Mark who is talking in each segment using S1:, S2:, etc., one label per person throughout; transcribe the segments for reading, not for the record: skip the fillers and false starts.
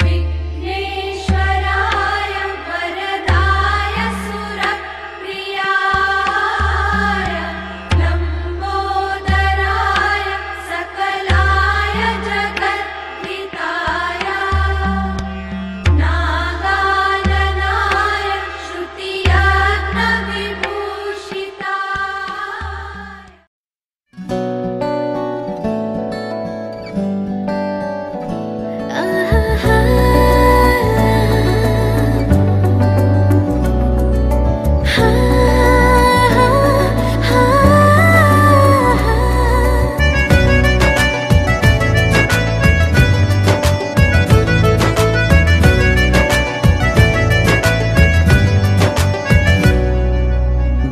S1: विघ्नेश्वराय वरदाय सुरप्रियाय लम्बोदराय सकलाय जगद्धिताय नागाननाय श्रुतियज्ञविभूषिताय।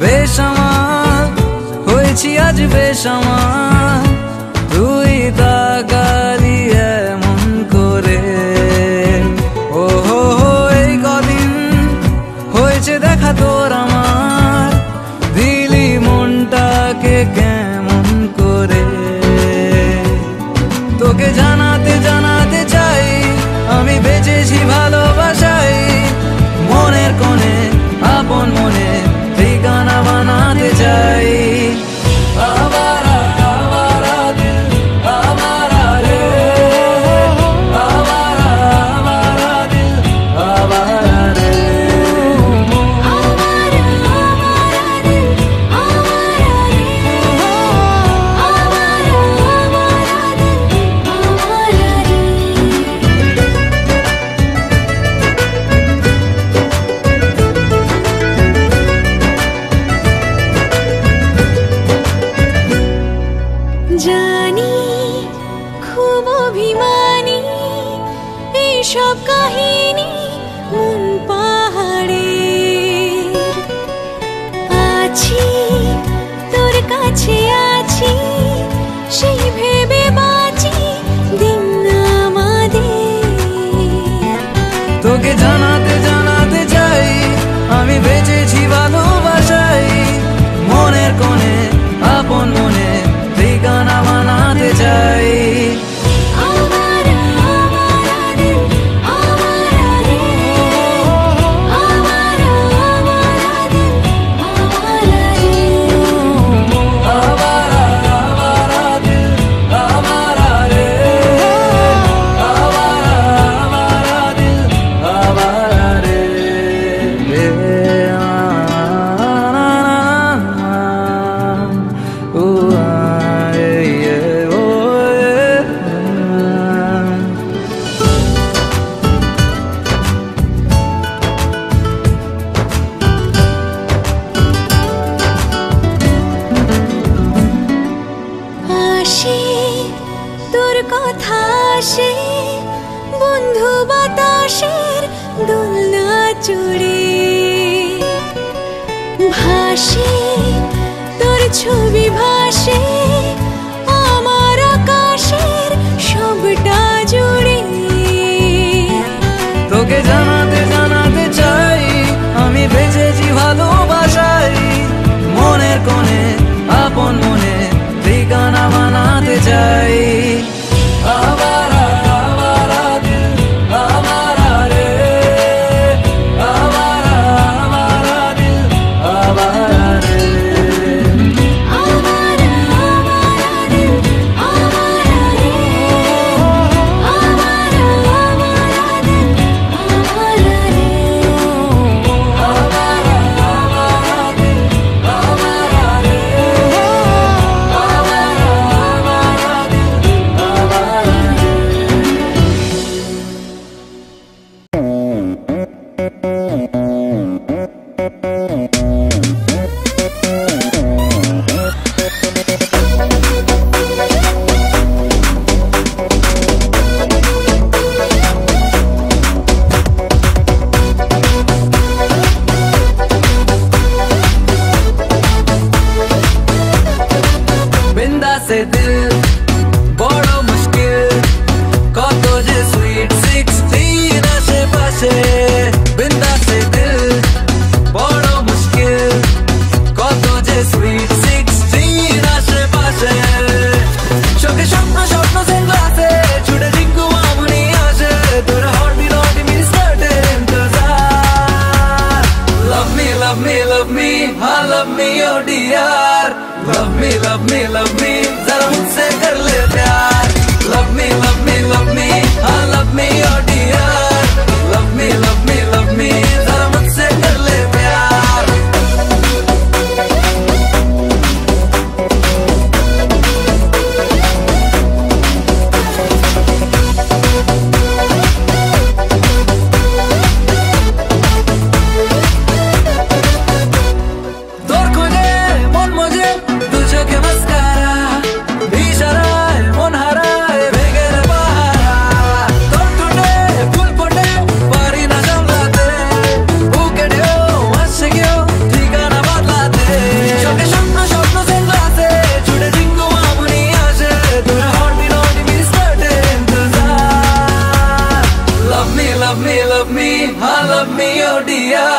S2: বেসামাল হয়েছি আজ বেসামাল, তুই তাকালি এমন করে। ও হো হো, এই কদিন হয়েছে দেখা তোর আমার, দিলি মনটাকে কেমন করে। তোকে জানাতে জানাতে চাই আমি বেঁচেছি ভালোবাসাই, মনের কোণে আপন মনে ঠিকানা বানাতে চাই। আবারা আবারা দিল আবারা রে, আবারা আবারা দিল আবারা রে।
S1: জানি খুব অভিমানী এইসব কাহিনী মন পাহাড়ে আছি, তোর কাছে আছি সেই ভেবে বাঁচি দিন আমাদের।
S2: তোকে জানাতে জানাতে চাই আমি বেঁচেছি ভালোবাসাই, মনের কোণে আপন মনে ঠিকানা বানাতে চাই।
S1: তোর কথা আসে বন্ধু বাতাসের দোলনা চড়ে, ভাসে তোর ছবি ভাসে আমার আকাশের সবটা জুড়ে।
S2: তোকে জানাতে জানাতে চাই আমি বেঁচেছি ভালোবাসাই, মনের কোণে আপন মনে ঠিকানা বানাতে চাই। আবারা আবারা দিল আবারা রে, আবারা আবারা দিল আবারা রে।
S1: আবারা আবারা দিল আবারা রে, আবারা আবারা দিল আবারা
S2: love me oh dear, love me love me love me, जरा मुझसे कर ले प्यार. Love me love me love me, हाँ love me oh dear, love me love me love me, जरा मुझसे कर ले प्यार.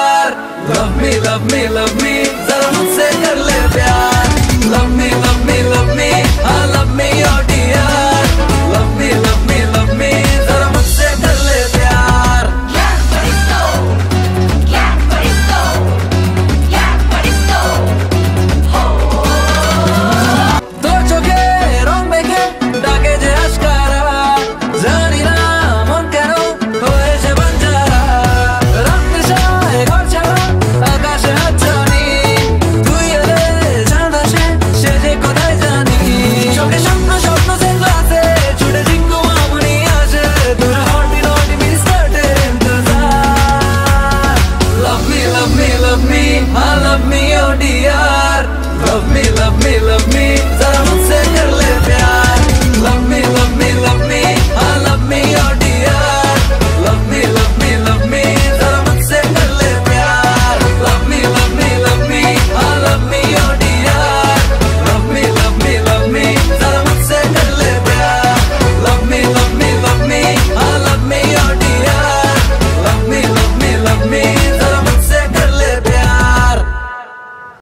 S2: Love me, love me, जरा मुझसे कर ले प्यार. Love me, love me, love me, हाँ love me oh dear.